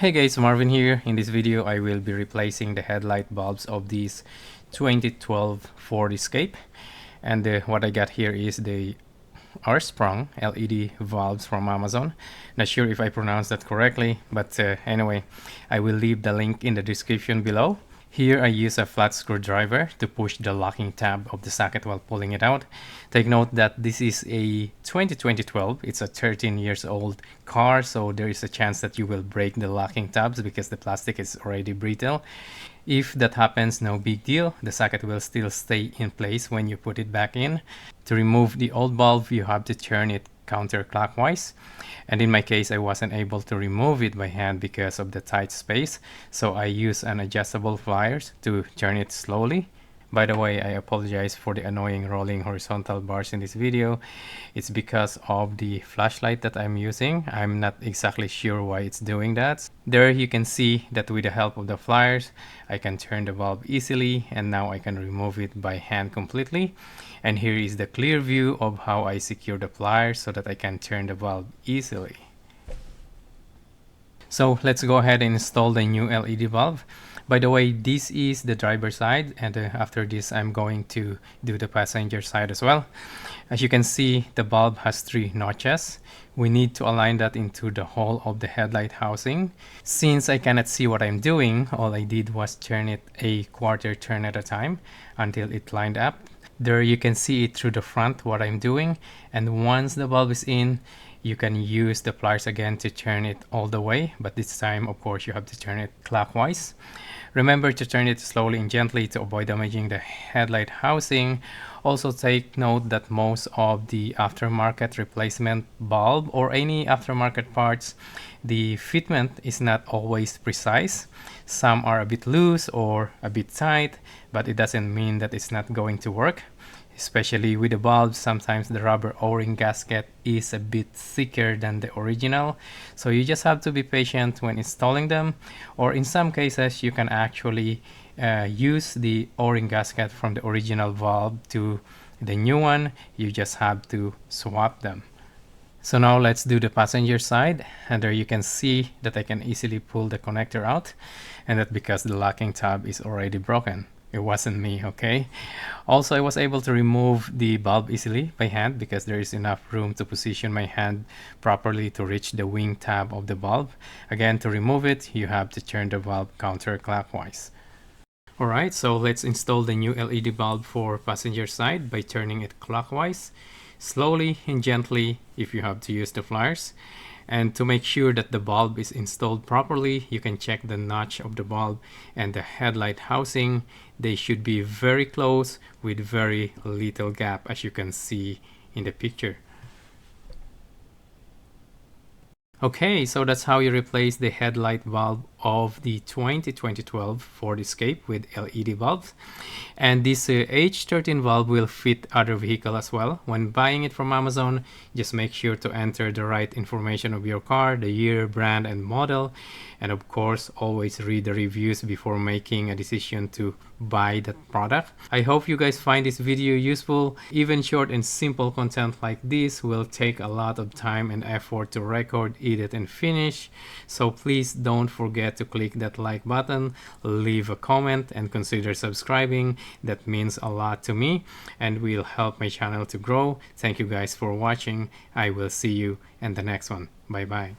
Hey guys, Marvin here. In this video I will be replacing the headlight bulbs of this 2012 Ford Escape, and what I got here is the R-sprung LED valves from Amazon. Not sure if I pronounced that correctly, but anyway, I will leave the link in the description below. Here I use a flat screwdriver to push the locking tab of the socket while pulling it out. Take note that this is a 2012. It's a 13 years old car, so there is a chance that you will break the locking tabs because the plastic is already brittle. If that happens, no big deal. The socket will still stay in place when you put it back in. To remove the old bulb, you have to turn it counterclockwise, and in my case I wasn't able to remove it by hand because of the tight space, so I use an adjustable pliers to turn it slowly. By the way, I apologize for the annoying rolling horizontal bars in this video. It's because of the flashlight that I'm using. I'm not exactly sure why it's doing that. There you can see that with the help of the pliers, I can turn the bulb easily, and now I can remove it by hand completely. And here is the clear view of how I secure the pliers so that I can turn the bulb easily. So let's go ahead and install the new LED bulb. By the way, this is the driver's side, and after this I'm going to do the passenger side as well. As you can see, the bulb has 3 notches. We need to align that into the hole of the headlight housing. Since I cannot see what I'm doing, all I did was turn it a quarter turn at a time until it lined up. There you can see it through the front what I'm doing, and once the bulb is in, you can use the pliers again to turn it all the way, but this time of course you have to turn it clockwise. Remember to turn it slowly and gently to avoid damaging the headlight housing. Also take note that most of the aftermarket replacement bulb or any aftermarket parts, the fitment is not always precise. Some are a bit loose or a bit tight, but it doesn't mean that it's not going to work. Especially with the bulbs, sometimes the rubber O-ring gasket is a bit thicker than the original, so you just have to be patient when installing them, or in some cases you can actually use the O-ring gasket from the original bulb to the new one. You just have to swap them. So now let's do the passenger side, and there you can see that I can easily pull the connector out, and that's because the locking tab is already broken. It wasn't me, okay? Also, I was able to remove the bulb easily by hand because there is enough room to position my hand properly to reach the wing tab of the bulb. Again, to remove it, you have to turn the bulb counterclockwise. Alright, so let's install the new LED bulb for passenger side by turning it clockwise, slowly and gently if you have to use the pliers. And to make sure that the bulb is installed properly, you can check the notch of the bulb and the headlight housing. They should be very close with very little gap, as you can see in the picture. Okay, so that's how you replace the headlight bulb of the 2012 Ford Escape with LED bulbs. And this H13 bulb will fit other vehicle as well. When buying it from Amazon, just make sure to enter the right information of your car, the year, brand, and model. And of course, always read the reviews before making a decision to buy that product. I hope you guys find this video useful. Even short and simple content like this will take a lot of time and effort to record, edit, and finish. So please don't forget to click that like button, leave a comment, and consider subscribing. That means a lot to me and will help my channel to grow. Thank you guys for watching. I will see you in the next one. Bye bye.